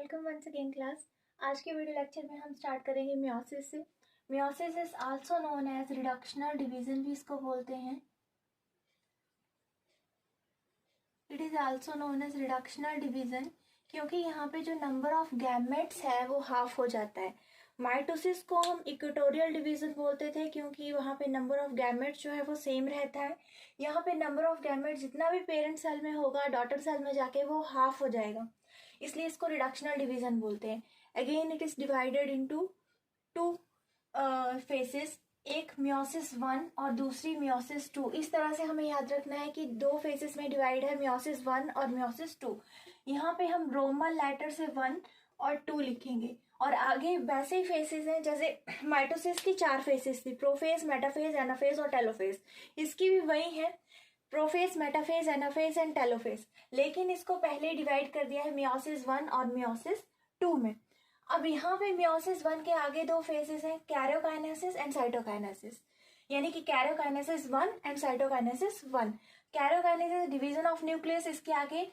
Welcome once again class. आज के video lecture में हम स्टार्ट करेंगे मियोसिस से। Meiosis is also known as reductional division भी इसको बोलते हैं। It is also known as reductional division क्योंकि यहाँ पे जो नंबर ऑफ गैमेट्स है वो हाफ हो जाता है। माइटोसिस को हम इक्वेटोरियल डिवीजन बोलते थे क्योंकि वहाँ पे नंबर ऑफ गैमेट्स जो है वो सेम रहता है। यहाँ पे नंबर ऑफ गैमेट्स जितना भी पेरेंट सेल में होगा डॉटर सेल में जाके वो हाफ हो जाएगा, इसलिए इसको रिडक्शनल डिवीजन बोलते हैं। Again it is divided into two faces, एक मियोसिस 1 और दूसरी मियोसिस 2। इस तरह से हमें याद रखना है कि दो फेसेस में डिवाइड है, मियोसिस 1 और मियोसिस 2। यहाँ पे हम रोमन लेटर से 1 और 2 लिखेंगे और आगे वैसे ही फेसेस हैं जैसे माइटोसिस की 4 फेसेस थी, प्रोफेज, मेटाफेज, एनाफेज और टेलोफेज। इसकी भी वही है, prophase, metaphase, anaphase and telophase, लेकिन इसको पहले डिवाइड कर दिया है मियोसिस 1 और मियोसिस 2 में। अब यहाँ पे मियोसिस 1 के आगे दो फेजेस हैं, कैरियोकाइनेसिस एंड साइटोकाइनेसिस, यानी कि karyokinesis 1 and cytokinesis 1। Karyokinesis division of nucleus, इसके आगे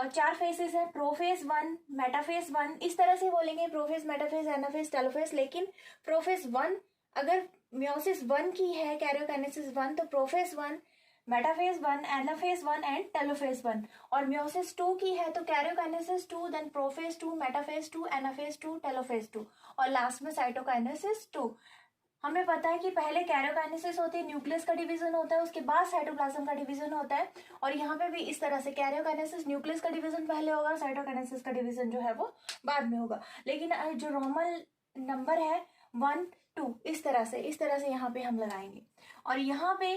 4 फेजेस हैं, प्रोफेज 1, मेटाफेज 1, इस तरह से बोलेंगे प्रोफेज, मेटाफेज, एनाफेज, टेलोफेज। लेकिन प्रोफेज 1 अगर मियोसिस 1 की है कैरियोकाइनेसिस 1 तो prophase 1, metaphase 1, anaphase 1 and telophase 1। और मियोसिस 2 की है तो karyokinesis 2, then prophase 2, metaphase 2, anaphase 2, telophase 2 और लास्ट में साइटोकाइनेसिस 2। हमें पता है कि पहले कैरियोकाइनेसिस होती है, न्यूक्लियस का डिवीजन होता है, उसके बाद साइटोप्लाज्म का डिवीजन होता है। और यहाँ पे भी इस तरह से कैरियोकाइनेसिस, न्यूक्लियस का डिवीजन पहले होगा, साइटोकाइनेसिस का डिवीजन जो है वो बाद में होगा। लेकिन जो रोमन नंबर है 1, 2 इस तरह से यहाँ पे हम लगाएंगे। और यहाँ पे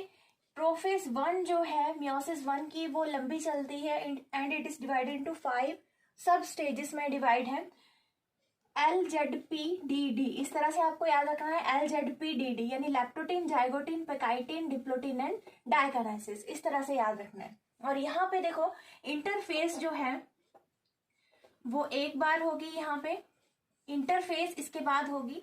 प्रोफेज 1 जो है मियोसिस 1 की वो लंबी चलती है and it is divided into 5 सब स्टेजेस में डिवाइड है, LZPDD। इस तरह से आपको याद रखना है, LZPDD यानी लैप्टोटिन, जाइगोटिन, पेकाइटिन, डिप्लोटिन एंड डाइकाइनेसिस, इस तरह से याद रखना है। और यहाँ पे देखो इंटरफेस जो है वो एक बार होगी, यहाँ पे इंटरफेस इसके बाद होगी,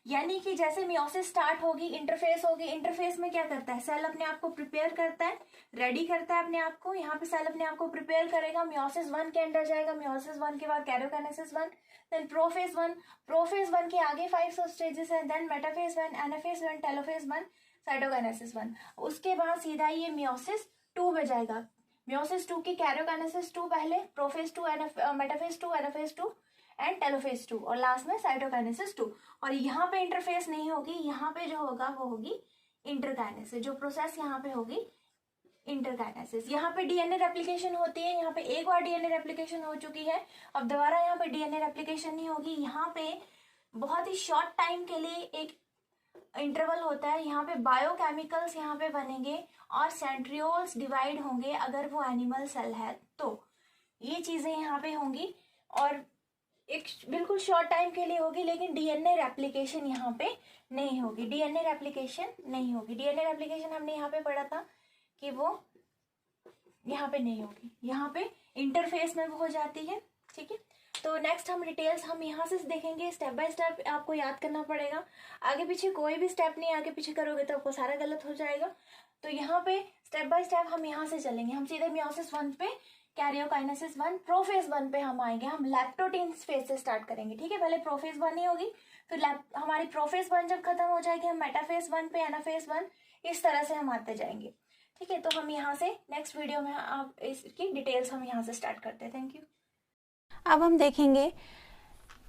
यानी कि जैसे मियोसिस स्टार्ट होगी इंटरफेस होगी। इंटरफेस में क्या करता है, सेल अपने आप को प्रिपेयर करता है, रेडी करता है अपने आप को। यहाँ पे सेल अपने आप को प्रिपेयर करेगा, मियोसिस 1 के अंदर जाएगा, मियोसिस 1 के बाद कैरियोकाइनेसिस 1, देन प्रोफेज 1, प्रोफेज 1 के आगे 5 सब स्टेजेस हैं, then metaphase 1, anaphase 1, telophase 1, cytokinesis 1। उसके बाद सीधा ये मियोसिस 2 में जाएगा। मियोसिस 2 की कैरियोकाइनेसिस 2 पहले, prophase 2, metaphase 2, anaphase 2 and telophase 2 और लास्ट में साइटोकाइनेसिस 2। और यहाँ पे इंटरफेस नहीं होगी, यहाँ पे जो होगा वो होगी इंटरकाइनेसिस। जो प्रोसेस यहाँ पे होगी इंटरकाइनेसिस। यहाँ पे डीएनए रेप्लिकेशन होती है, यहाँ पे एक बार डीएनए रेप्लिकेशन हो चुकी है, अब दोबारा यहाँ पे डीएनए रेप्लिकेशन नहीं होगी। यहाँ पे बहुत ही शॉर्ट टाइम के लिए एक इंटरवल होता है, यहाँ पे बायोकेमिकल्स यहाँ पे बनेंगे और सेंट्रियोल्स डिवाइड होंगे अगर वो एनिमल सेल है तो। ये चीजें यहाँ पे होंगी और एक बिल्कुल शॉर्ट टाइम के लिए होगी, लेकिन डीएनए रेप्लिकेशन यहाँ पे नहीं होगी। डीएनए रेप्लिकेशन नहीं होगी, डीएनए रेप्लिकेशन हमने यहाँ पे पढ़ा था कि वो यहाँ पे नहीं होगी, यहाँ पे इंटरफेस में वो हो जाती है। ठीक है, तो नेक्स्ट हम डिटेल्स हम यहाँ से देखेंगे, स्टेप बाय स्टेप आपको याद करना पड़ेगा। आगे पीछे कोई भी स्टेप नहीं आगे पीछे करोगे तो आपको सारा गलत हो जाएगा। तो यहाँ पे स्टेप बाय स्टेप हम यहाँ से चलेंगे। हम सीधे मियोसिस 1 पे, कैरियोकाइनेसिस 1, प्रोफेज 1 पे हम आएंगे। हम लैप्टोटिन फेज से स्टार्ट करेंगे। ठीक है, पहले प्रोफेज 1 ही होगी, फिर हमारी प्रोफेज 1 जब खत्म हो जाएगी हम मेटाफेज 1 पे, एनाफेज 1, इस तरह से हम आते जाएंगे। ठीक है, तो हम यहाँ से नेक्स्ट वीडियो में आप इसकी डिटेल्स हम यहाँ से स्टार्ट करते हैं। Thank you. अब हम देखेंगे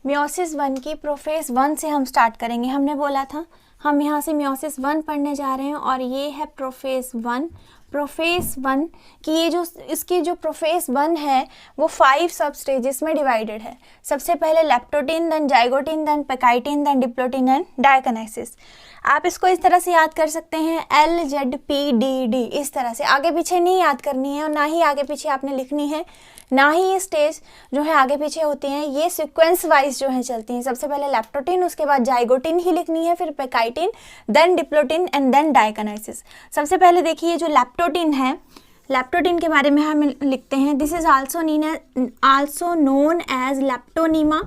मियोसिस 1 की प्रोफेज 1 से हम स्टार्ट करेंगे। हमने बोला था हम यहाँ से मियोसिस 1 पढ़ने जा रहे हैं और ये है प्रोफेज 1। प्रोफेज 1 की ये जो इसकी जो प्रोफेज 1 है वो 5 सब स्टेजेस में डिवाइडेड है। सबसे पहले leptotene, then zygotene, then pachytene, then diplotene and diakinesis. आप इसको इस तरह से याद कर सकते हैं, LZPDD, इस तरह से। आगे पीछे नहीं याद करनी है और ना ही आगे पीछे आपने लिखनी है, ना ही ये स्टेज जो है आगे पीछे होती हैं, ये सीक्वेंस वाइज जो है चलती हैं। सबसे पहले लैप्टोटिन, उसके बाद जाइगोटिन ही लिखनी है, फिर pachytene, then diplotene and then diakinesis. सबसे पहले देखिए जो लैप्टोटिन है, लैप्टोटिन के बारे में हम लिखते हैं, this is also known as leptonema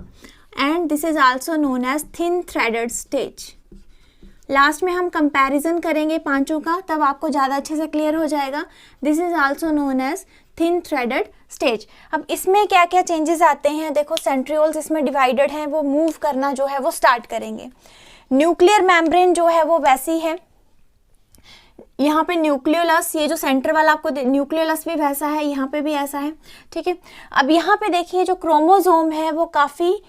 and this is also known as thin threaded stage. Last में हम कंपैरिजन करेंगे पांचों का, तब आपको ज़्यादा अच्छे से क्लियर हो जाएगा। This is also known as thin threaded stage. अब इसमें क्या क्या चेंजेस आते हैं, देखो सेंट्रियोल्स इसमें डिवाइडेड हैं, वो मूव करना जो है वो स्टार्ट करेंगे। न्यूक्लियर मेम्ब्रेन जो है वो वैसी है, यहाँ पे न्यूक्लियोलस, ये जो सेंटर वाला आपको न्यूक्लियोलस भी वैसा है, यहाँ पे भी ऐसा है, ठीक है। अब यहाँ पे देखिए जो क्रोमोसोम है वो काफ़ी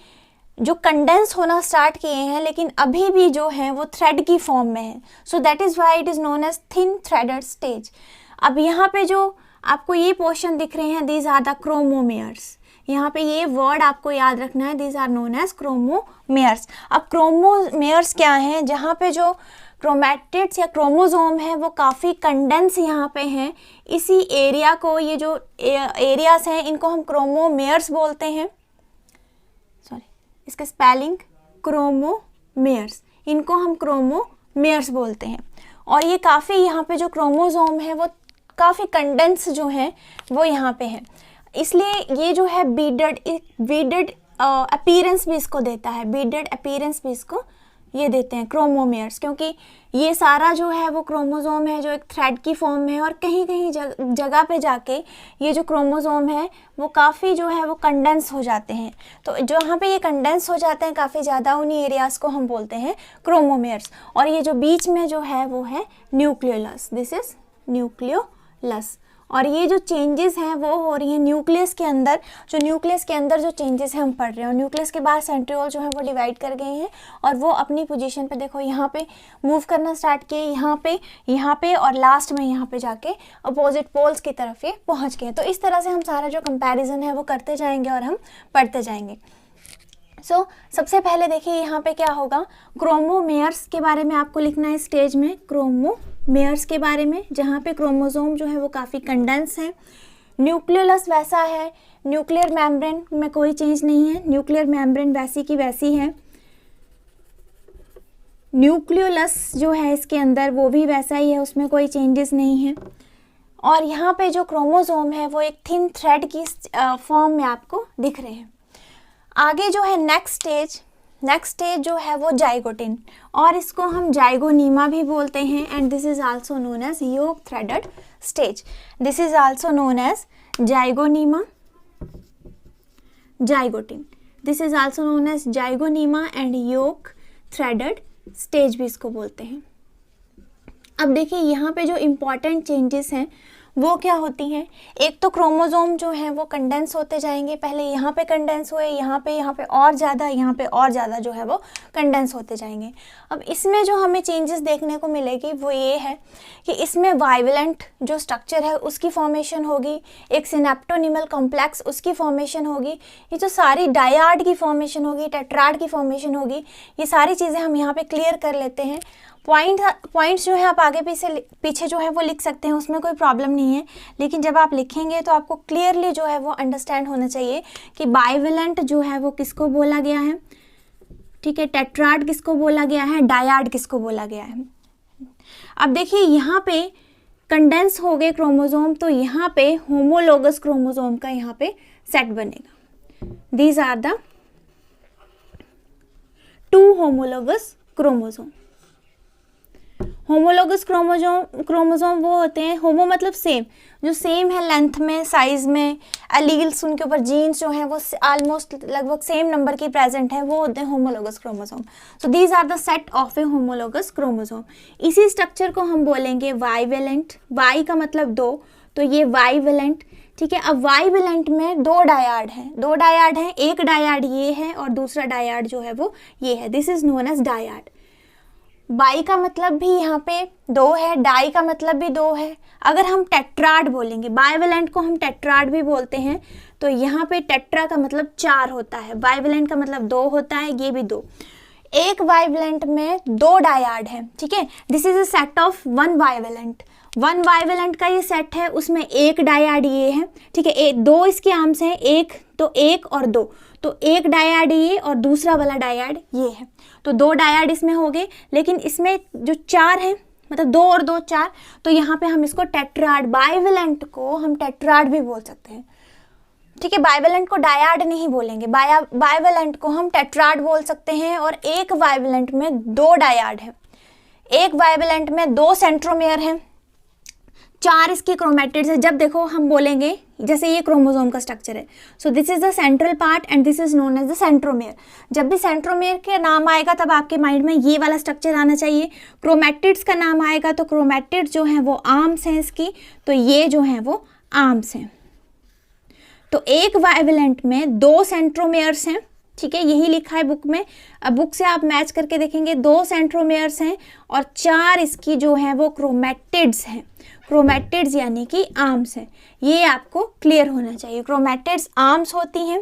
जो कंडेंस होना स्टार्ट किए हैं, लेकिन अभी भी जो है वो थ्रेड की फॉर्म में है, so that is why it is known as thin threaded stage. अब यहाँ पे जो आपको ये पोर्शन दिख रहे हैं, दीज आर द क्रोमोमेयर्स, यहाँ पे ये वर्ड आपको याद रखना है, दीज आर नोन एज क्रोमोमेयर्स। अब क्रोमोमेयर्स क्या हैं, जहाँ पे जो क्रोमैटिड्स या क्रोमोसोम है वो काफ़ी कंडेंस यहाँ पे हैं, इसी एरिया को, ये जो एरियाज हैं इनको हम क्रोमोमेयर्स बोलते हैं, सॉरी इसका स्पेलिंग क्रोमोमेयर्स, इनको हम क्रोमोमेयर्स बोलते हैं। और ये काफ़ी यहाँ पे जो क्रोमोसोम है वो काफ़ी कंडेंस जो है वो यहाँ पे है, इसलिए ये जो है बीडेड अपीयरेंस भी इसको देता है, बीडेड अपीयरेंस भी इसको ये देते हैं क्रोमोमेयर्स, क्योंकि ये सारा जो है वो क्रोमोसोम है जो एक थ्रेड की फॉर्म में है, और कहीं कहीं जगह पे जाके ये जो क्रोमोसोम है वो काफ़ी जो है वो कंडेंस हो जाते हैं। तो जहाँ पे ये कंडेंस हो जाते हैं काफ़ी ज़्यादा, उन्हीं एरियाज़ को हम बोलते हैं क्रोमोमेयर्स। और ये जो बीच में जो है वो है न्यूक्लियोलस, दिस इज़ न्यूक्लियोलस। और ये जो चेंजेस हैं वो हो रही हैं न्यूक्लियस के अंदर, जो न्यूक्लियस के अंदर जो चेंजेस हैं हम पढ़ रहे हैं, और न्यूक्लियस के बाहर सेंट्रियोल जो है वो डिवाइड कर गए हैं, और वो अपनी पोजीशन पे देखो यहाँ पे मूव करना स्टार्ट किए, यहाँ पे और लास्ट में यहाँ पे जाके अपोजिट पोल्स की तरफ ये पहुँच गए। तो इस तरह से हम सारा जो कंपेरिजन है वो करते जाएंगे और हम पढ़ते जाएंगे। सो सबसे पहले देखिए यहाँ पे क्या होगा, क्रोमोमेयर्स के बारे में आपको लिखना है स्टेज में, क्रोमोमेयर्स के बारे में, जहाँ पे क्रोमोसोम जो है वो काफ़ी कंडेंस है। न्यूक्लियोलस वैसा है, न्यूक्लियर मेम्ब्रेन में कोई चेंज नहीं है, न्यूक्लियर मेम्ब्रेन वैसी की वैसी है। न्यूक्लियोलस जो है इसके अंदर वो भी वैसा ही है, उसमें कोई चेंजेस नहीं है। और यहाँ पे जो क्रोमोसोम है वो एक थिन थ्रेड की फॉर्म में आपको दिख रहे हैं। आगे जो है नेक्स्ट स्टेज जो है वो जाइगोटिन, और इसको हम जाइगोनीमा भी बोलते हैं, and this is also known as yoke threaded stage. This is also known as zygonema, zygotene, this is also known as zygonema and yoke threaded stage भी इसको बोलते हैं। अब देखिए यहाँ पे जो इम्पॉर्टेंट चेंजेस हैं वो क्या होती हैं, एक तो क्रोमोसोम जो है वो कंडेंस होते जाएंगे, पहले यहाँ पे कंडेंस हुए, यहाँ पे और ज़्यादा, यहाँ पे और ज़्यादा जो है वो कंडेंस होते जाएंगे। अब इसमें जो हमें चेंजेस देखने को मिलेगी वो ये है कि इसमें वाइवेलेंट जो स्ट्रक्चर है उसकी फॉर्मेशन होगी, एक सिनेप्टोनिमल कॉम्प्लेक्स उसकी फॉर्मेशन होगी, ये जो सारी डायाड की फॉर्मेशन होगी, टेट्राड की फॉर्मेशन होगी, ये सारी चीज़ें हम यहाँ पे क्लियर कर लेते हैं। पॉइंट्स जो है आप आगे पीछे जो है वो लिख सकते हैं, उसमें कोई प्रॉब्लम नहीं है, लेकिन जब आप लिखेंगे तो आपको क्लियरली जो है वो अंडरस्टैंड होना चाहिए कि बाइवेलेंट जो है वो किसको बोला गया है, ठीक है, टेट्राड किसको बोला गया है, डायाड किसको बोला गया है। अब देखिए यहाँ पे कंडेंस हो गए क्रोमोसोम, तो यहाँ पे होमोलोगस क्रोमोसोम का यहाँ पे सेट बनेगा। These are the 2 homologous chromosome. Homologous chromosome वो होते हैं, होमो मतलब सेम, जो सेम है लेंथ में, साइज में, एलील्स उनके ऊपर जीन्स जो हैं वो ऑलमोस्ट लगभग सेम नंबर की प्रेजेंट है, वो होते हैं homologous chromosome. So these are the set of a homologous chromosome. इसी स्ट्रक्चर को हम बोलेंगे वाइवेलेंट, वाई का मतलब 2, तो ये वाइवेलेंट, ठीक है। अब वाइवेलेंट में 2 डायाड हैं, एक डायाड ये है और दूसरा डायाड जो है वो ये है, this is known as dyad. Bi का मतलब भी यहाँ पे 2 है, डाई का मतलब भी 2 है। अगर हम टेट्राड बोलेंगे, बाइवेलेंट को हम टेट्राड भी बोलते हैं, तो यहाँ पे टेट्रा का मतलब 4 होता है, बाइवेलेंट का मतलब 2 होता है, ये भी 2। एक बाइवेलेंट में 2 डायाड है, ठीक है, this is a set of 1 bivalent. 1 bivalent का ये सेट है, उसमें एक डायाड ये है, ठीक है, 2 इसके आर्म्स हैं, एक तो 1 और 2, तो एक डायाड ये और दूसरा वाला डायाड ये है, तो 2 डायाड इसमें हो गए। लेकिन इसमें जो 4 है, मतलब 2 और 2 4, तो यहाँ पे हम इसको टेट्राड, बाइवेलेंट को हम टेट्राड भी बोल सकते हैं, ठीक है। बाइवेलेंट को डायाड नहीं बोलेंगे, बाइवेलेंट को हम टेट्राड बोल सकते हैं। और एक बाइवेलेंट में 2 डायाड है, एक बाइवेलेंट में 2 सेंट्रोमेयर हैं, 4 इसकी क्रोमैटिड्स है। जब देखो हम बोलेंगे जैसे ये क्रोमोसोम का स्ट्रक्चर है, so this is the central part and this is known as the centromere. जब भी सेंट्रोमेयर के नाम आएगा तब आपके माइंड में ये वाला स्ट्रक्चर आना चाहिए। क्रोमैटिड्स का नाम आएगा तो क्रोमैटिड्स जो हैं वो आर्म्स हैं इसकी, तो ये जो हैं वो आर्म्स हैं। तो एक वाइवेलेंट में 2 सेंट्रोमेयर्स हैं, ठीक है, यही लिखा है बुक में। अब बुक से आप मैच करके देखेंगे 2 सेंट्रोमेयर्स हैं और 4 इसकी जो है वो क्रोमैटिड्स हैं। क्रोमैटिड्स यानी कि आर्म्स हैं, ये आपको क्लियर होना चाहिए। क्रोमैटिड्स आर्म्स होती हैं।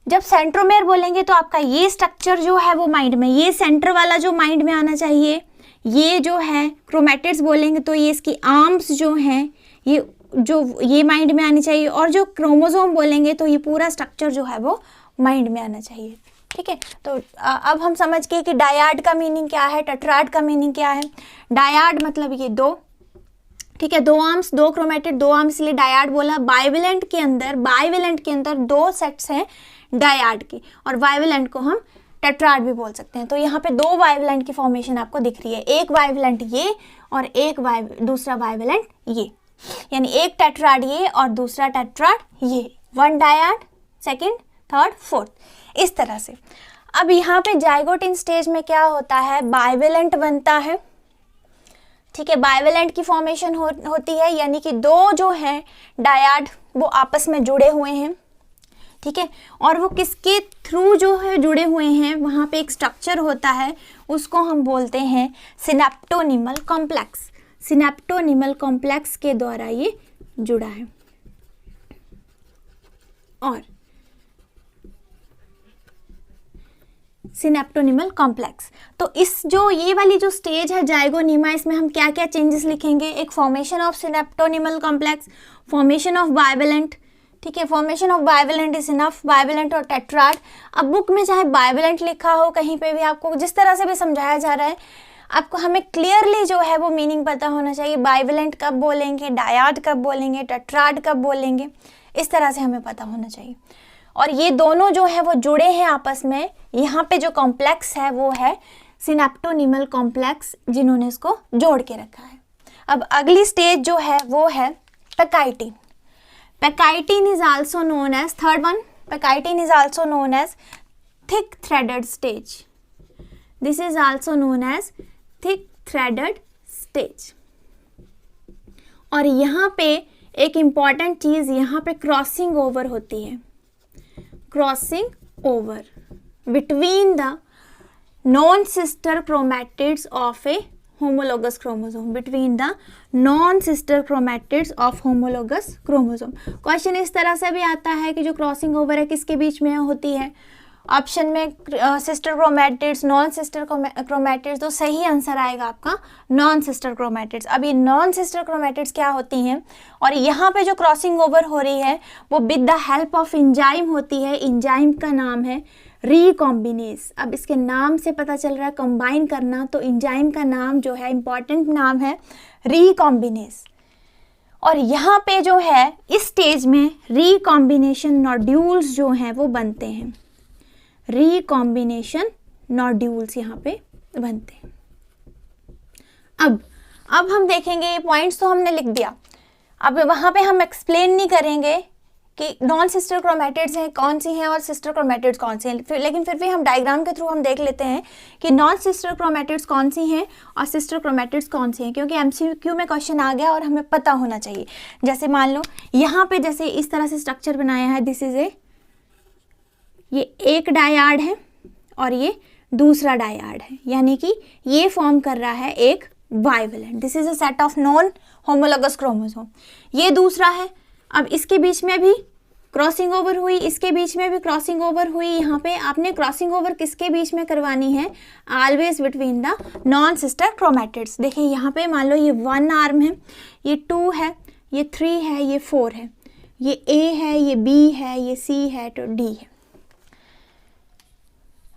जब सेंट्रोमेयर बोलेंगे तो आपका ये स्ट्रक्चर जो है वो माइंड में, ये सेंटर वाला जो माइंड में आना चाहिए। ये जो है क्रोमैटिड्स बोलेंगे तो ये इसकी आर्म्स जो हैं ये माइंड में आनी चाहिए, और जो क्रोमोसोम बोलेंगे तो ये पूरा स्ट्रक्चर जो है वो माइंड में आना चाहिए, ठीक है। तो अब हम समझ गए कि डायाड का मीनिंग क्या है, टेट्राड का मीनिंग क्या है। डायाड मतलब ये 2, ठीक है, 2 आर्म्स, 2 क्रोमैटिड, 2 आर्म्स, इसलिए डायाड बोला। बाइवेलेंट के अंदर 2 सेट्स हैं डायाड की, और वाइवेलेंट को हम टेट्राड भी बोल सकते हैं। तो यहाँ पे 2 वाइवेलेंट की फॉर्मेशन आपको दिख रही है, एक वाइवेलेंट ये और दूसरा वाइवेलेंट ये, यानी एक टेट्राड ये और दूसरा टेट्राड ये, 1 डायाड, सेकंड, थर्ड, फोर्थ, इस तरह से। अब यहाँ पे जाइगोट स्टेज में क्या होता है, बाइवेलेंट बनता है, ठीक है, बाइवेलेंट की फॉर्मेशन होती है, यानी कि 2 जो हैं डायाड वो आपस में जुड़े हुए हैं, ठीक है, और वो किसके थ्रू जो है जुड़े हुए हैं, वहाँ पे एक स्ट्रक्चर होता है, उसको हम बोलते हैं सिनेप्टोनिमल कॉम्प्लेक्स। सिनेप्टोनिमल कॉम्प्लेक्स के द्वारा ये जुड़ा है। और सिनेप्टोनिमल कॉम्प्लेक्स, तो इस जो ये वाली जो स्टेज है जाइगोनीमा, इसमें हम क्या क्या चेंजेस लिखेंगे, एक formation of synaptonemal complex, formation of bivalent, ठीक है, formation of bivalent is enough, bivalent और टेट्राड। अब बुक में चाहे बाइवेलेंट लिखा हो, कहीं पे भी आपको जिस तरह से भी समझाया जा रहा है, आपको हमें क्लियरली जो है वो मीनिंग पता होना चाहिए। बाइवेलेंट कब बोलेंगे, डायाड कब बोलेंगे, टेट्राड कब बोलेंगे, इस तरह से हमें पता होना चाहिए। और ये दोनों जो है वो जुड़े हैं आपस में। यहाँ पे जो कॉम्प्लेक्स है वो है सिनेप्टोनिमल कॉम्प्लेक्स, जिन्होंने इसको जोड़ के रखा है। अब अगली स्टेज जो है वो है pachytene. Pachytene is also known as, third one, pachytene is also known as thick threaded stage. This is also known as thick threaded stage. और यहाँ पे एक इम्पॉर्टेंट चीज, यहाँ पे क्रॉसिंग ओवर होती है, crossing over between the non-sister chromatids of a homologous chromosome, between the non-sister chromatids of homologous chromosome। Question इस तरह से भी आता है कि जो क्रॉसिंग ओवर है किसके बीच में होती है, ऑप्शन में sister chromatids, non sister chromatids, तो सही आंसर आएगा आपका नॉन सिस्टर क्रोमैटिड्स। अब ये नॉन सिस्टर क्रोमैटिड्स क्या होती हैं, और यहाँ पे जो क्रॉसिंग ओवर हो रही है वो with the help of enzyme होती है। इंजाइम का नाम है रिकॉम्बिनेज। अब इसके नाम से पता चल रहा है कंबाइन करना, तो इंजाइम का नाम जो है, इंपॉर्टेंट नाम है रिकॉम्बिनेज। और यहाँ पे जो है इस स्टेज में रिकॉम्बिनेशन नोड्यूल्स जो हैं वो बनते हैं, रिकॉम्बिनेशन नोड्यूल्स यहाँ पे बनते हैं। अब हम देखेंगे, ये पॉइंट्स तो हमने लिख दिया, अब वहाँ पे हम एक्सप्लेन नहीं करेंगे कि नॉन सिस्टर क्रोमैटिड्स हैं कौन सी हैं और सिस्टर क्रोमैटिड्स कौन सी हैं, लेकिन फिर भी हम डायग्राम के थ्रू हम देख लेते हैं कि नॉन सिस्टर क्रोमैटिड्स कौन सी हैं और सिस्टर क्रोमैटिड्स कौन सी हैं, क्योंकि एमसीक्यू में क्वेश्चन आ गया और हमें पता होना चाहिए। जैसे मान लो यहाँ पे जैसे इस तरह से स्ट्रक्चर बनाया है, दिस इज ये एक डायाड है और ये दूसरा डायाड है, यानी कि ये फॉर्म कर रहा है एक bivalent. This is a set of non homologous chromosome. ये दूसरा है, अब इसके बीच में भी क्रॉसिंग ओवर हुई, इसके बीच में भी क्रॉसिंग ओवर हुई। यहाँ पे आपने क्रॉसिंग ओवर किसके बीच में करवानी है, always between the non sister chromatids. देखिए यहाँ पे मान लो ये 1 आर्म है, ये 2 है, ये 3 है, ये 4 है, ये A है, ये B है, ये C है, तो D है।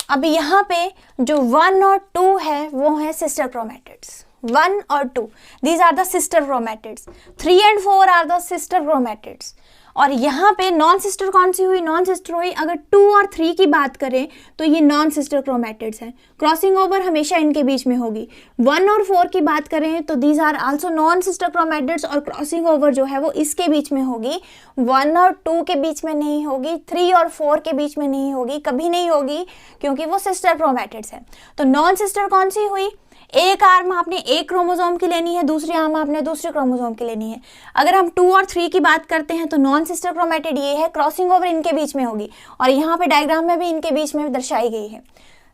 अब यहाँ पे जो 1 और 2 है वो है सिस्टर क्रोमैटिड्स, 1 और 2 these are the sister chromatids. 3 and 4 are the sister chromatids. और यहाँ पे नॉन सिस्टर कौन सी हुई, नॉन सिस्टर हुई अगर 2 और 3 की बात करें तो ये नॉन सिस्टर क्रोमैटिड्स हैं, क्रॉसिंग ओवर हमेशा इनके बीच में होगी। 1 और 4 की बात करें तो these are also non sister chromatids और क्रॉसिंग ओवर जो है वो इसके बीच में होगी, 1 और 2 के बीच में नहीं होगी, 3 और 4 के बीच में नहीं होगी, कभी नहीं होगी क्योंकि वो सिस्टर क्रोमैटिड्स हैं। तो नॉन सिस्टर कौन सी हुई, एक आर्म आपने एक क्रोमोसोम की लेनी है, दूसरी आर्म आपने दूसरे क्रोमोसोम की लेनी है। अगर हम 2 और 3 की बात करते हैं तो नॉन सिस्टर क्रोमैटिड ये है, क्रॉसिंग ओवर इनके बीच में होगी और यहाँ पे डायग्राम में भी इनके बीच में दर्शाई गई है।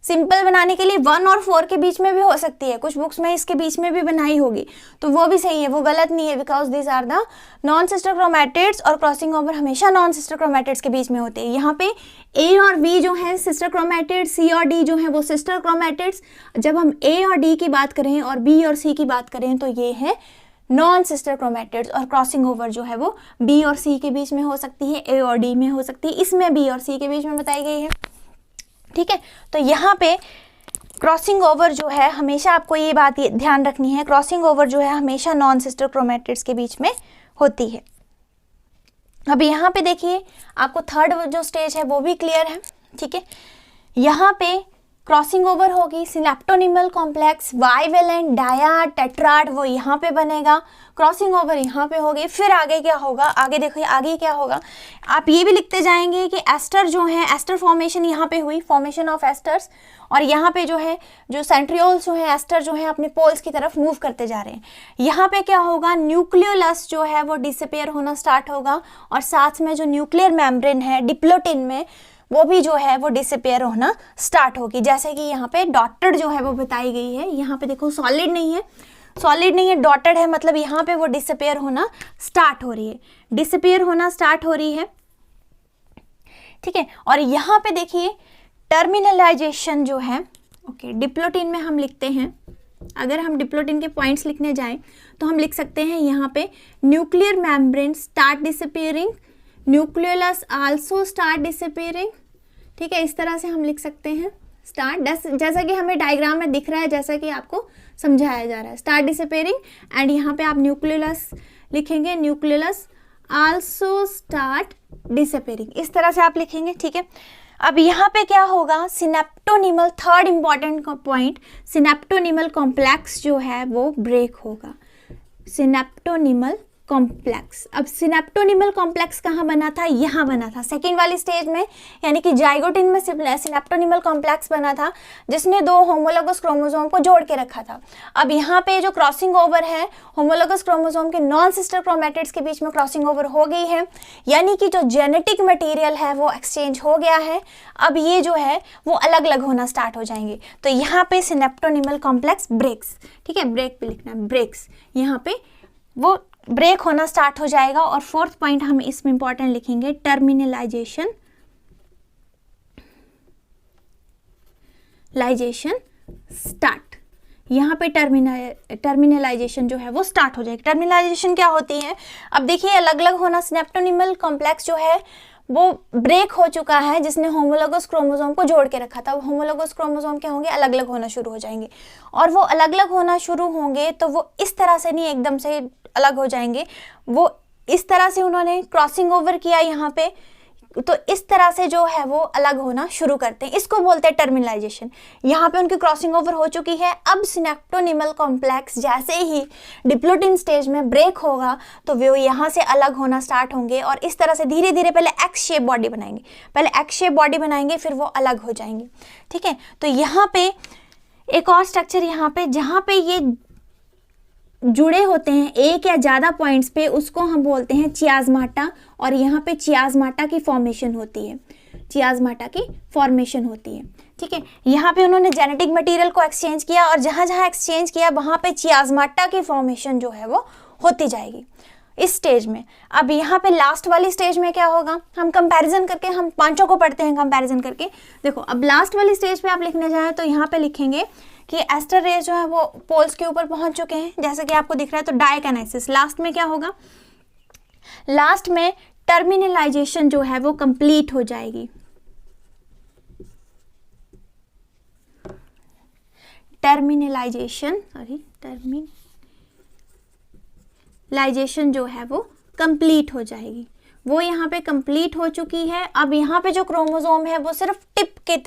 सिंपल बनाने के लिए 1 और 4 के बीच में भी हो सकती है, कुछ बुक्स में इसके बीच में भी बनाई होगी तो वो भी सही है, वो गलत नहीं है, because this are the non sister chromatids और क्रॉसिंग ओवर हमेशा नॉन सिस्टर क्रोमैटिड्स के बीच में होते हैं। यहाँ पे ए और बी जो है सिस्टर क्रोमैटिड्स, सी और डी जो है वो सिस्टर क्रोमैटिड्स। जब हम ए और डी की बात करें और बी और सी की बात करें तो ये है नॉन सिस्टर क्रोमैटिड्स और क्रॉसिंग ओवर जो है वो बी और सी के बीच में हो सकती है, ए और डी में हो सकती है, इसमें बी और सी के बीच में बताई गई है। ठीक है, तो यहाँ पे क्रॉसिंग ओवर जो है हमेशा आपको ये बात ध्यान रखनी है, क्रॉसिंग ओवर जो है हमेशा नॉन सिस्टर क्रोमैटिड्स के बीच में होती है। अब यहाँ पे देखिए आपको थर्ड जो स्टेज है वो भी क्लियर है। ठीक है, यहाँ पे क्रॉसिंग ओवर होगी, synaptonemal complex, bivalent, dyad, tetrad वो यहाँ पे बनेगा, क्रॉसिंग ओवर यहाँ पे होगी। फिर आगे क्या होगा, आगे देखिए आगे क्या होगा, आप ये भी लिखते जाएंगे कि एस्टर जो है, एस्टर फॉर्मेशन यहाँ पे हुई, फॉर्मेशन ऑफ एस्टर्स, और यहाँ पे जो है जो सेंट्रियोल्स जो है एस्टर जो है अपने पोल्स की तरफ मूव करते जा रहे हैं। यहाँ पे क्या होगा, न्यूक्लियोलस जो है वो डिसअपियर होना स्टार्ट होगा और साथ में जो न्यूक्लियर मेम्ब्रेन है डिप्लोटिन में वो भी जो है वो डिसअपियर होना स्टार्ट होगी। जैसे कि यहाँ पे डॉटेड जो है वो बताई गई है, यहाँ पे देखो सॉलिड नहीं है, सॉलिड नहीं है, डॉटेड है, मतलब यहाँ पे वो डिसअपियर होना स्टार्ट हो रही है, डिसअपियर होना स्टार्ट हो रही है। ठीक है, और यहाँ पे देखिए टर्मिनलाइजेशन जो है, ओके, डिप्लोटिन में हम लिखते हैं, अगर हम डिप्लोटिन के पॉइंट्स लिखने जाएं तो हम लिख सकते हैं यहाँ पे nuclear membrane start disappearing, nucleolus also start disappearing. ठीक है, इस तरह से हम लिख सकते हैं स्टार्ट, जैसा कि हमें डायग्राम में दिख रहा है, जैसा कि आपको समझाया जा रहा है, स्टार्ट डिसअपियरिंग एंड यहाँ पे आप न्यूक्लियोलस लिखेंगे, न्यूक्लियोलस आल्सो स्टार्ट डिसअपियरिंग, इस तरह से आप लिखेंगे। ठीक है, अब यहाँ पे क्या होगा, synaptonemal, third important point, synaptonemal complex जो है वो ब्रेक होगा, सिनेप्टोनिमल कॉम्प्लेक्स। अब सिनेप्टोनिमल कॉम्प्लेक्स कहाँ बना था, यहाँ बना था सेकेंड वाली स्टेज में, यानी कि जाइगोटिन में सिनेप्टोनिमल कॉम्प्लेक्स बना था जिसने 2 होमोलोगस क्रोमोसोम को जोड़ के रखा था। अब यहाँ पे जो क्रॉसिंग ओवर है, होमोलोगस क्रोमोसोम के नॉन सिस्टर क्रोमैटिड्स के बीच में क्रॉसिंग ओवर हो गई है, यानी कि जो जेनेटिक मटेरियल है वो एक्सचेंज हो गया है। अब ये जो है वो अलग अलग होना स्टार्ट हो जाएंगे, तो यहाँ पे सिनेप्टोनिमल कॉम्प्लेक्स ब्रेक्स, ठीक है, ब्रेक पे लिखना है, ब्रेक्स, यहाँ पे वो ब्रेक होना स्टार्ट हो जाएगा। और फोर्थ पॉइंट हम इसमें इंपॉर्टेंट लिखेंगे, टर्मिनलाइजेशन, स्टार्ट, यहाँ पे टर्मिनलाइजेशन जो है वो स्टार्ट हो जाएगी। टर्मिनलाइजेशन क्या होती है, अब देखिए अलग अलग होना, सिनेप्टोनिमल कॉम्प्लेक्स जो है वो ब्रेक हो चुका है जिसने होमोलोगस क्रोमोसोम को जोड़ के रखा था। होमोलोगस क्रोमोसोम क्या होंगे, अलग अलग होना शुरू हो जाएंगे, और वो अलग अलग होना शुरू होंगे तो वो इस तरह से नहीं एकदम से अलग हो जाएंगे, वो इस तरह से उन्होंने क्रॉसिंग ओवर किया यहाँ पे, तो इस तरह से जो है वो अलग होना शुरू करते हैं, इसको बोलते हैं टर्मिनलाइजेशन। यहाँ पे उनकी क्रॉसिंग ओवर हो चुकी है, अब सिनेप्टोनिमल कॉम्प्लेक्स जैसे ही डिप्लोटिन स्टेज में ब्रेक होगा तो वो यहाँ से अलग होना स्टार्ट होंगे और इस तरह से धीरे धीरे पहले एक्स शेप बॉडी बनाएंगे, पहले एक्स शेप बॉडी बनाएंगे, फिर वो अलग हो जाएंगे। ठीक है, तो यहाँ पे एक और स्ट्रक्चर यहाँ पे जहाँ पे ये जुड़े होते हैं एक या ज़्यादा पॉइंट्स पे, उसको हम बोलते हैं चियाज़माटा, और यहाँ पे चियाज़माटा की फॉर्मेशन होती है, चियाज़माटा की फॉर्मेशन होती है। ठीक है, यहाँ पे उन्होंने जेनेटिक मटेरियल को एक्सचेंज किया और जहाँ जहाँ एक्सचेंज किया वहाँ पे चियाज़माटा की फॉर्मेशन जो है वो होती जाएगी इस स्टेज में। अब यहाँ पे लास्ट वाली स्टेज में क्या होगा, हम कंपैरिजन करके, हम पांचों को पढ़ते हैं कंपैरिजन करके। देखो अब लास्ट वाली स्टेज पे आप लिखने जाएं तो यहाँ पे लिखेंगे कि एस्टर रेज जो है वो पोल्स के ऊपर पहुंच चुके हैं, जैसे कि आपको दिख रहा है, तो डायकाइनेसिस। लास्ट में क्या होगा, लास्ट में टर्मिनलाइजेशन जो है वो कंप्लीट हो जाएगी, टर्मिनलाइजेशन जो है वो कंप्लीट हो जाएगी, वो यहाँ पे कंप्लीट हो चुकी है। अब यहाँ पे जो क्रोमोसोम है वो सिर्फ टिप की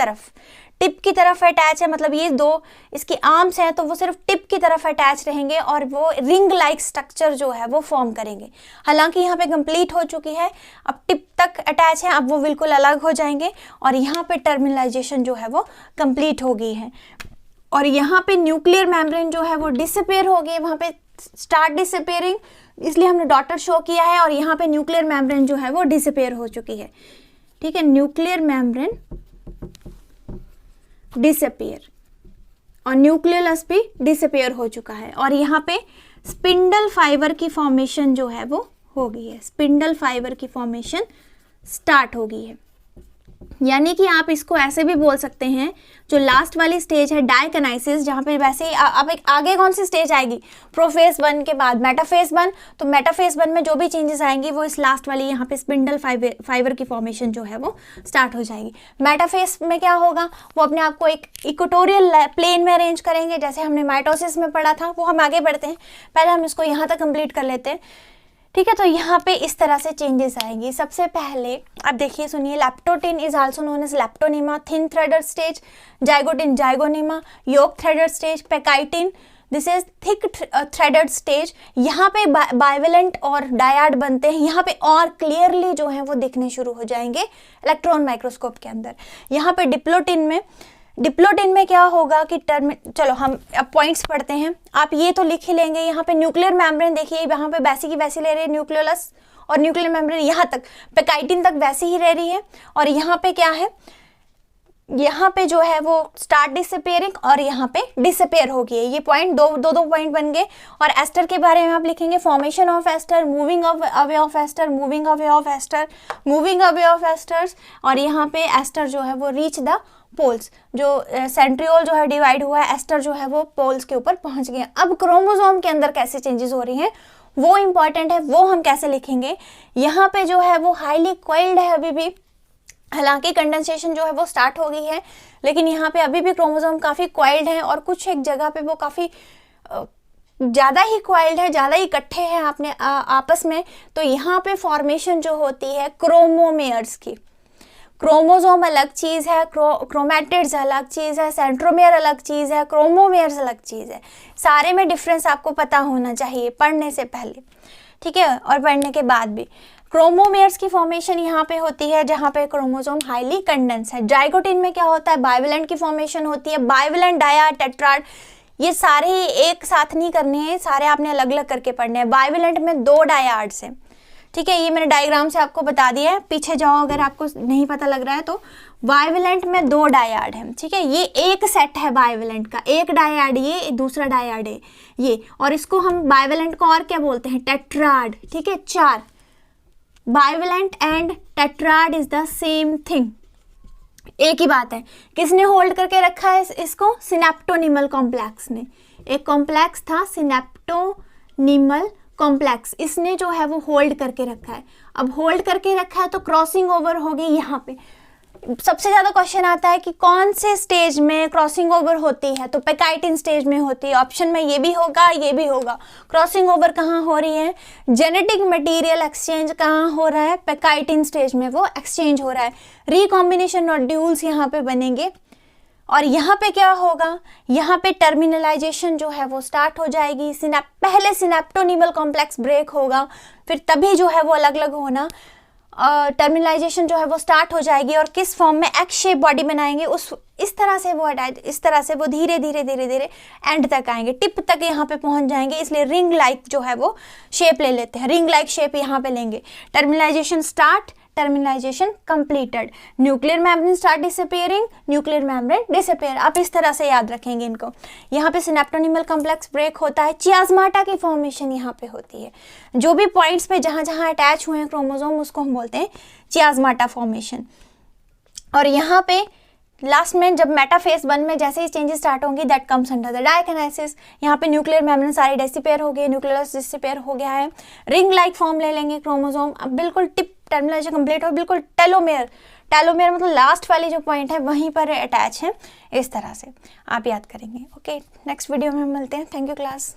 तरफ अटैच है, मतलब ये दो इसकी आर्म्स हैं तो वो सिर्फ टिप की तरफ अटैच रहेंगे और वो रिंग लाइक स्ट्रक्चर जो है वो फॉर्म करेंगे। हालांकि यहाँ पे कंप्लीट हो चुकी है, अब टिप तक अटैच है, अब वो बिल्कुल अलग हो जाएंगे और यहाँ पे टर्मिनलाइजेशन जो है वो कंप्लीट हो गई है। और यहाँ पे न्यूक्लियर मेम्ब्रेन जो है वो डिसअपेयर हो गई, वहाँ पे स्टार्ट डिसअपेयरिंग, इसलिए हमने डॉटर शो किया है। और यहाँ पे न्यूक्लियर मेम्ब्रेन जो है वो डिसअपेयर हो चुकी है, ठीक है, न्यूक्लियर मेम्ब्रेन डिसअपेयर और न्यूक्लियस भी डिसअपेयर हो चुका है। और यहाँ पे स्पिंडल फाइबर की फॉर्मेशन जो है वो हो गई है, स्पिंडल फाइबर की फॉर्मेशन स्टार्ट हो गई है। यानी कि आप इसको ऐसे भी बोल सकते हैं, जो लास्ट वाली स्टेज है डायकनाइसिस, जहाँ पे वैसे ही अब एक आगे कौन सी स्टेज आएगी, प्रोफेज 1 के बाद मेटाफेज 1, तो मेटाफेज 1 में जो भी चेंजेस आएंगी वो इस लास्ट वाली यहाँ पे स्पिंडल फाइबर की फॉर्मेशन जो है वो स्टार्ट हो जाएगी। मेटाफेज में क्या होगा, वो अपने आप को एक इक्वेटोरियल प्लेन में अरेंज करेंगे, जैसे हमने माइटोसिस में पढ़ा था। वो हम आगे बढ़ते हैं, पहले हम इसको यहाँ तक कंप्लीट कर लेते हैं, ठीक है। तो यहाँ पे इस तरह से चेंजेस आएंगी। सबसे पहले अब देखिए, सुनिए, leptotene is also known as leptonema, thin threaded stage, zygotene zygonema, yoke threaded stage, pachytene this is thick threaded stage. यहाँ पे बाइवेलेंट और डायड बनते हैं, यहाँ पे और क्लियरली जो है वो दिखने शुरू हो जाएंगे इलेक्ट्रॉन माइक्रोस्कोप के अंदर। यहाँ पे डिप्लोटिन में क्या होगा कि चलो हम अब पॉइंट्स पढ़ते हैं, आप ये तो लिख ही लेंगे। यहाँ पे न्यूक्लियर मेम्ब्रेन देखिए, यहाँ पे वैसी की वैसी ले रही है न्यूक्लियोलस, और न्यूक्लियर मेम्ब्रेन यहाँ तक पेकाइटिन तक वैसी ही रह रही है। और यहाँ पे क्या है, यहाँ पे जो है वो स्टार्ट डिसअपेयरिंग और यहाँ पे डिसअपेयर हो गई है। ये पॉइंट दो पॉइंट बन गए। और एस्टर के बारे में आप लिखेंगे formation of aster, moving away of aster, moving away of aster, moving away of asters. और यहाँ पे एस्टर जो है वो रीच द पोल्स, जो सेंट्रियोल जो है डिवाइड हुआ है, एस्टर जो है वो पोल्स के ऊपर पहुंच गए। अब क्रोमोसोम के अंदर कैसे चेंजेस हो रही हैं वो इंपॉर्टेंट है, वो हम कैसे लिखेंगे। यहाँ पे जो है वो हाईली कॉइल्ड है अभी भी, हालांकि कंडेंसेशन जो है वो स्टार्ट हो गई है, लेकिन यहाँ पे अभी भी क्रोमोसोम काफ़ी कॉइल्ड हैं और कुछ एक जगह पे वो काफ़ी ज़्यादा ही कॉइल्ड है, ज़्यादा ही इकट्ठे हैं अपने आपस में। तो यहाँ पे फॉर्मेशन जो होती है क्रोमोमेयर्स की, क्रोमोसोम अलग चीज़ है, क्रोमैटिड्स अलग चीज़ है, सेंट्रोमेयर अलग चीज़ है, क्रोमोमेयर्स अलग चीज़ है। सारे में डिफरेंस आपको पता होना चाहिए पढ़ने से पहले, ठीक है, और पढ़ने के बाद भी। क्रोमोमेयर्स की फॉर्मेशन यहाँ पे होती है जहाँ पे क्रोमोसोम हाईली कंडेंस है। जाइगोटिन में क्या होता है, बाइवेलेंट की फॉर्मेशन होती है, बाइवेलेंट, डायड, टेट्राड, ये सारे ही एक साथ नहीं करने हैं, सारे आपने अलग अलग करके पढ़ने हैं। बाइवेलेंट में 2 डायड्स हैं, ठीक है, ये मैंने डायग्राम से आपको बता दिया है, पीछे जाओ अगर आपको नहीं पता लग रहा है तो। बाइवेलेंट में 2 डायड है, ठीक है, ये एक सेट है बाइवेलेंट का, एक डायड ये, दूसरा डायड है ये, और इसको हम बाइवेलेंट को और क्या बोलते हैं, टेट्राड, ठीक है, 4। Bivalent and tetrad is the same thing, एक ही बात है। किसने होल्ड करके रखा है इसको, सिनेप्टोनिमल कॉम्प्लेक्स ने। एक कॉम्प्लेक्स था सिनेप्टोनिमल कॉम्प्लेक्स, इसने जो है वो होल्ड करके रखा है। अब होल्ड करके रखा है तो क्रॉसिंग ओवर हो गई। यहाँ पे सबसे ज़्यादा क्वेश्चन आता है कि कौन से स्टेज में क्रॉसिंग ओवर होती है, तो पेकाइटिन स्टेज में होती है। ऑप्शन में ये भी होगा, ये भी होगा। क्रॉसिंग ओवर कहाँ हो रही है, जेनेटिक मटेरियल एक्सचेंज कहाँ हो रहा है, पेकाइटिन स्टेज में वो एक्सचेंज हो रहा है। रिकॉम्बिनेशन नोड्यूल्स यहाँ पे बनेंगे और यहाँ पे क्या होगा, यहाँ पे टर्मिनलाइजेशन जो है वो स्टार्ट हो जाएगी। पहले सिनेप्टोनिमल कॉम्प्लेक्स ब्रेक होगा, फिर तभी जो है वो अलग अलग होना, टर्मिनलाइजेशन जो है वो स्टार्ट हो जाएगी और किस फॉर्म में एक्स शेप बॉडी बनाएंगे, इस तरह से वो अटैच, इस तरह से वो धीरे धीरे धीरे धीरे एंड तक आएंगे, टिप तक यहाँ पे पहुँच जाएंगे। इसलिए रिंग लाइक जो है वो शेप ले लेते हैं, रिंग लाइक शेप यहाँ पे लेंगे। Terminalisation start, terminalisation completed, nuclear membrane start disappearing, nuclear membrane disappear. आप इस तरह से याद रखेंगे इनको। यहाँ पे सिनेप्टोनिमल कॉम्प्लेक्स ब्रेक होता है, चियाज़माटा की फॉर्मेशन यहाँ पे होती है। जो भी पॉइंट्स पे जहाँ जहाँ अटैच हुए हैं क्रोमोसोम उसको हम बोलते हैं चियाज़माटा फॉर्मेशन। और यहाँ पे लास्ट में जब मेटाफेज 1 में जैसे ही चेंजेस स्टार्ट होंगी दैट कम्स अंडर द डायकनाइसिस। यहाँ पे न्यूक्लियर मेम्ब्रेन सारी डिसअपियर हो गई, न्यूक्लियस डिसअपियर हो गया है, रिंग लाइक फॉर्म ले लेंगे क्रोमोसोम। अब बिल्कुल टिप टर्मिनलाइजेशन कंप्लीट हो, बिल्कुल टेलोमेयर मतलब लास्ट वाली जो पॉइंट है वहीं पर अटैच है। इस तरह से आप याद करेंगे। ओके, नेक्स्ट वीडियो में मिलते हैं। Thank you class.